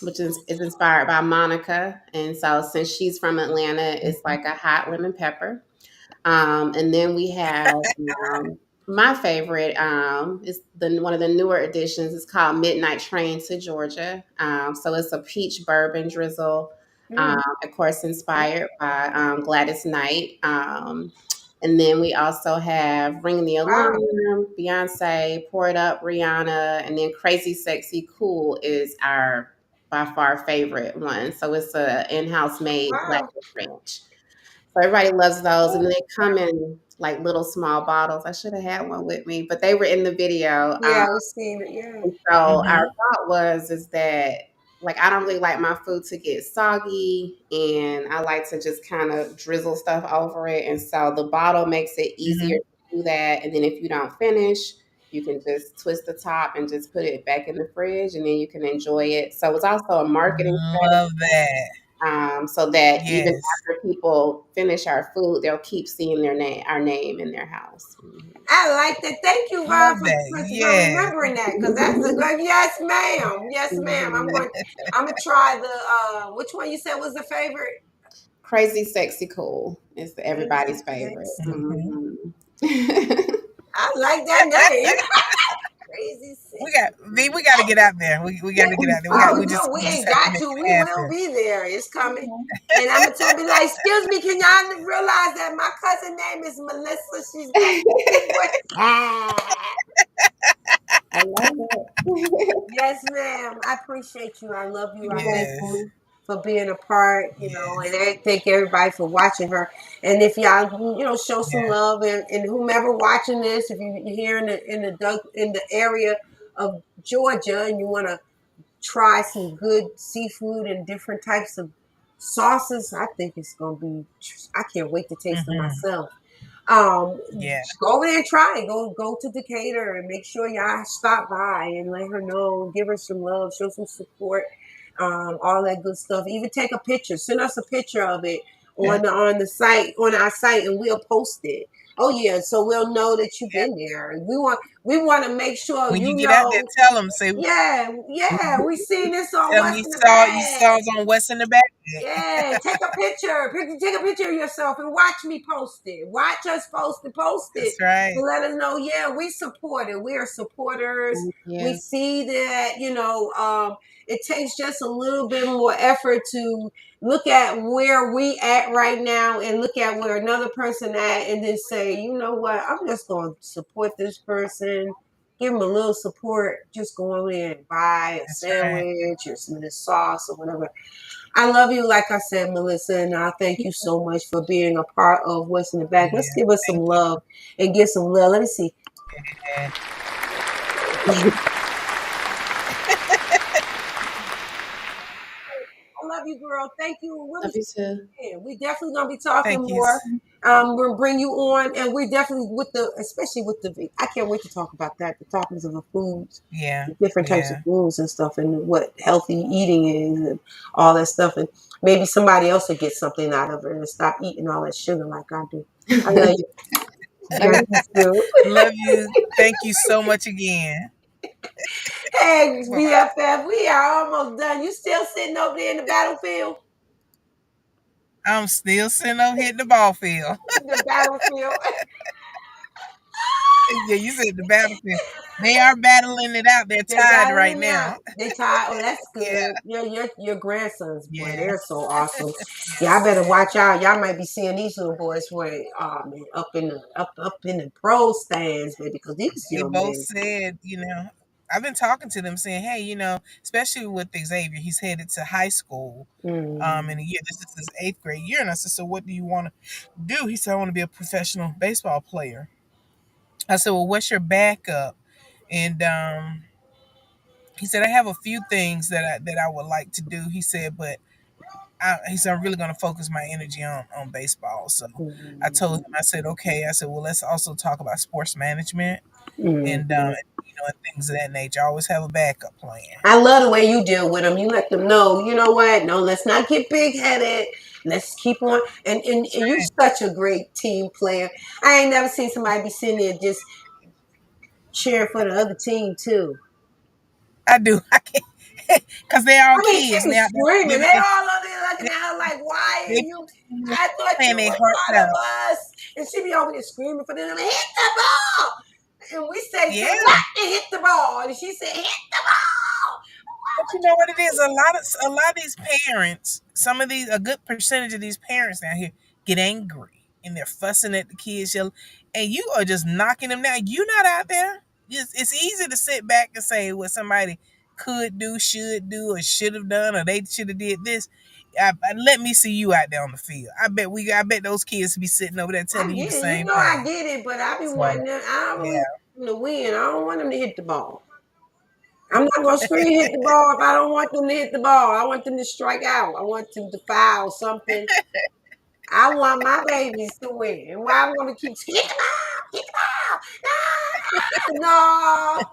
which is inspired by Monica. And so since she's from Atlanta, it's Mhm. like a hot lemon pepper. And then we have my favorite is one of the newer editions. It's called Midnight Train to Georgia. So it's a peach bourbon drizzle, Mm. of course, inspired by Gladys Knight. And then we also have Ring the Wow. Alarm, Beyonce, Pour It Up, Rihanna, and then Crazy Sexy Cool is our by far favorite one. So it's a in-house made black Wow. ranch. So everybody loves those, and they come in like little small bottles. I should have had one with me, but they were in the video. Yeah, we've seen it. Yeah. And so our Mhm. thought is that like I don't really like my food to get soggy, and I like to just kind of drizzle stuff over it. And so the bottle makes it easier Mhm. to do that. And then if you don't finish, you can just twist the top and just put it back in the fridge, and then you can enjoy it. So it's also a marketing strategy, Love that. so that even Yes. after people finish our food, they'll keep seeing our name in their house. I like that. Thank you, Ron, Love for, that. for, for Yes. remembering that because that's a good. Yes, ma'am. Yes, ma'am. Mhm. I'm gonna try the. Which one you said was the favorite? Crazy Sexy Cool is Crazy, everybody's favorite. sexy. Mhm. Mhm. I like that name. Crazy, We got sexy. V. We got to get out there. We got to get out there. Oh We no, just we we just ain't have to got make to. We it will happen. be there. It's coming. And I'm gonna tell me like, excuse me, can y'all realize that my cousin name is Melissa? She's got ah. I love it. Yes, ma'am. I appreciate you. I love you. I thank Yes. you for being a part, and Yes. I thank everybody for watching her. And if y'all, show some Yeah. love and whomever watching this, if you're here in the area of Georgia and you want to try some good seafood and different types of sauces, I think it's gonna be. I can't wait to taste them Mhm. myself. Yeah. Go over there and try it. Go to Decatur and make sure y'all stop by and let her know, give her some love, show some support, all that good stuff. Even take a picture. Send us a picture of it Yeah. on the site on our site, and we'll post it. Oh yeah, so we'll know that you've Yeah. been there. We want to make sure When you you get out there, know. tell them. Say, Yeah, yeah, we seen this on tell them What's in the you Bag. saw us on What's in the Bag. Yeah, take a picture. Take a picture of yourself and watch me post it. Watch us post it. That's right. To let us know, yeah, we support it. We are supporters. Thank We you. see that, it takes just a little bit more effort to look at where we at right now and look at where another person at and then say, you know what, I'm just going to support this person. Give them a little support. Just go in and buy a That's right. sandwich or some of this sauce or whatever. I love you, like I said, Melissa, and I thank you so much for being a part of What's in the Bag. Let's Yeah, give us some thank love and get some love. Let me see. you. I love you, girl. Thank you. Love you too. We definitely gonna be talking Thank you. more. We'll bring you on, and we definitely especially with the. I can't wait to talk about that. The topics of the foods, Yeah, the different types of yeah. foods and stuff, and what healthy eating is, and all that stuff, and maybe somebody else will get something out of it and stop eating all that sugar like I do. I love you. Love Love you. you too. Love you. Thank you so much again. Hey, Bye bye. BFF, we are almost done. You still sitting over there in the battlefield? I'm still sitting over here at the ball field. The battlefield. Yeah, you said the battlefield. They are battling it out. They're They're tied right battling out. now. They tied. Oh, that's Yeah, good. Your grandsons, boy, yeah, they're so awesome. Yeah, I yes. better watch out. Y'all might be seeing these little boys way, oh man, up in the pro stands, baby, because these They young both men. said, I've been talking to them saying, hey, especially with Xavier, he's headed to high school in a year. This is his 8th grade year. And I said, so what do you want to do? He said, I want to be a professional baseball player. I said, well, what's your backup? And he said, I have a few things that I would like to do. He said, but he said, I'm really going to focus my energy on baseball. So I told him, I said, okay. I said, well, let's also talk about sports management and, Mm-hmm. and things of that nature. I always have a backup plan. I love the way you deal with them. You let them know, you know what? No, let's not get big headed. Let's keep on. And you're Right. such a great team player. I ain't never seen somebody be sitting there just cheering for the other team too. I do. I can't. Because they're all I mean, she kids. be Now, screaming. They they, all over there looking they, at her like, why are they you? I thought playing you their were hearts part of out. us. And she be over there screaming for them, hit the ball. And we say, Yeah. what? And hit the ball. And she said, hit the ball. But you know what it is? A lot of these parents, a good percentage of these parents down here get angry and they're fussing at the kids, and you are just knocking them down. You're not out there. It's easy to sit back and say what somebody could do, should do, or should have done, or they should have did this. Let me see you out there on the field. I bet those kids be sitting over there I telling you the get it. You same know I thing. get it, but I be So wanting them. I yeah, want them to win. I don't want them to hit the ball. I'm not gonna scream hit the ball if I don't want them to hit the ball. I want them to strike out. I want them to foul something. I want my babies to win. And why I'm gonna keep hit the ball, hit the ball.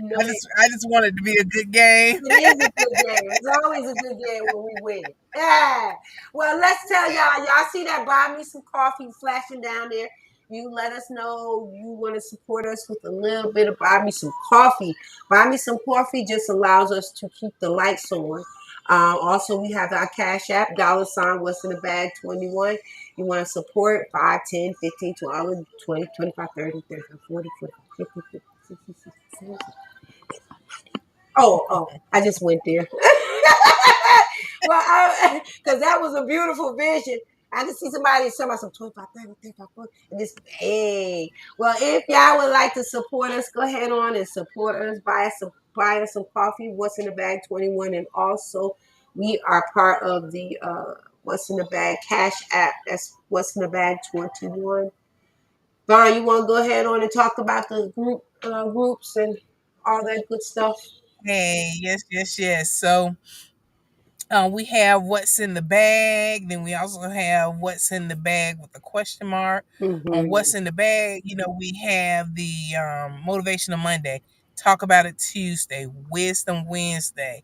No, no, I just want it to be a good game. it is a good game. It's always a good game when we win. Yeah. Well, let's tell y'all. Y'all see that buy me some coffee flashing down there. You let us know you want to support us with a little bit of buy me some coffee. Buy me some coffee just allows us to keep the lights on. Also, we have our Cash App, $ what's in the bag 21. You want to support 5, 10, 15, 20, 20, 25, 30, 35, 40, 45, 50, 60, 60, 70. Oh, I just went there. Well, because that was a beautiful vision. I can see somebody talking about some 25, 30, 35, 40, and this, hey. Well, if y'all would like to support us, go ahead on and support us. Buy us some coffee. What's in the bag 21, and also we are part of the What's in the Bag Cash App. That's What's in the Bag 21. Vaughn, you want to go ahead on and talk about the groups and all that good stuff? Hey, yes, yes, yes. So we have what's in the bag. Then we also have what's in the bag with the question mark. On Mm-hmm. what's in the bag, we have the motivational Monday, talk about it Tuesday, wisdom Wednesday,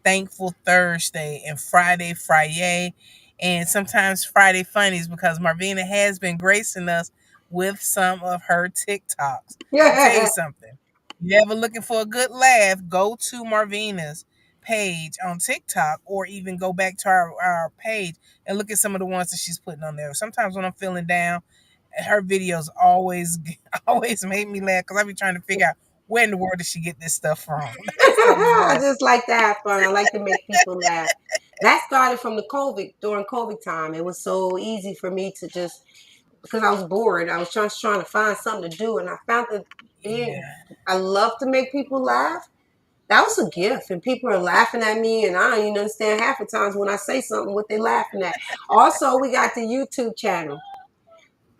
thankful Thursday, and Friday, and sometimes Friday funnies because Marvina has been gracing us with some of her TikToks. Let me tell you Yeah. something. You ever looking for a good laugh, go to Marvina's page on TikTok or even go back to our page and look at some of the ones that she's putting on there. Sometimes when I'm feeling down, her videos always always make me laugh because I be trying to figure out where in the world did she get this stuff from. That stuff is I funny. just like to have fun. I like to make people laugh. That started from during COVID time. It was so easy for me to just, because I was bored. I was just trying to find something to do. And I found that Yeah. I love to make people laugh. That was a gift, and people are laughing at me, and I don't even understand half the times when I say something what they're laughing at. Also, we got the YouTube channel,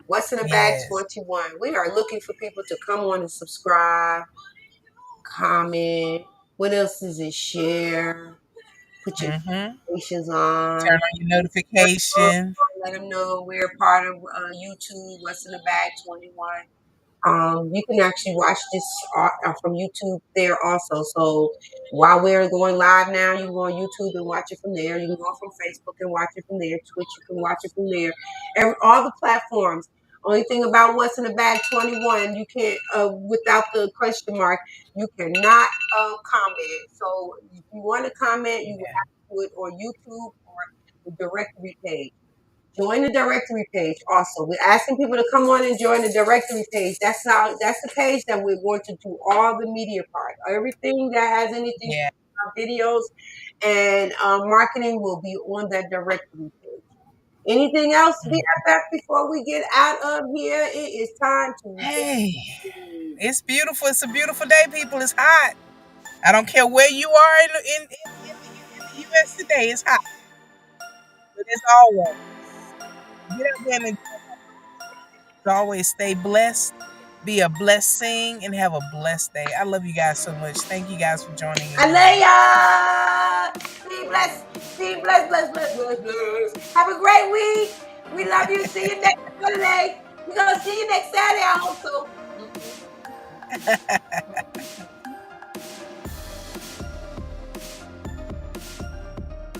What's in the Bag Yes. 21. We are looking for people to come on and subscribe, comment. What else is it? Share. Put your Mm-hmm. notifications Turn on. on your notification. Let them know we're part of YouTube, What's in the Bag 21. You can actually watch this from YouTube there also. So while we're going live now, you can go on YouTube and watch it from there. You can go from Facebook and watch it from there. Twitch, you can watch it from there. All the platforms. Only thing about What's in the Bag 21, you can't, without the question mark, you cannot comment. So if you want to comment, you will have to do it on YouTube or the directory page. Join the directory page also. We're asking people to come on and join the directory page. That's the page that we're going to do all the media part. Everything that has anything Yeah. videos and marketing will be on that directory page. Anything else, BFF, before we get out of here? It is time to Hey, it's beautiful. It's a beautiful day, people. It's hot. I don't care where you are in the U.S. today. It's hot. But as always, get out there and enjoy. As always, stay blessed, be a blessing, and have a blessed day. I love you guys so much. Thank you guys for joining again. Alea! Be blessed, be blessed, blessed, blessed, blessed, blessed. Have a great week. We love you. See you next Sunday. We're going to see you next Saturday, I hope so.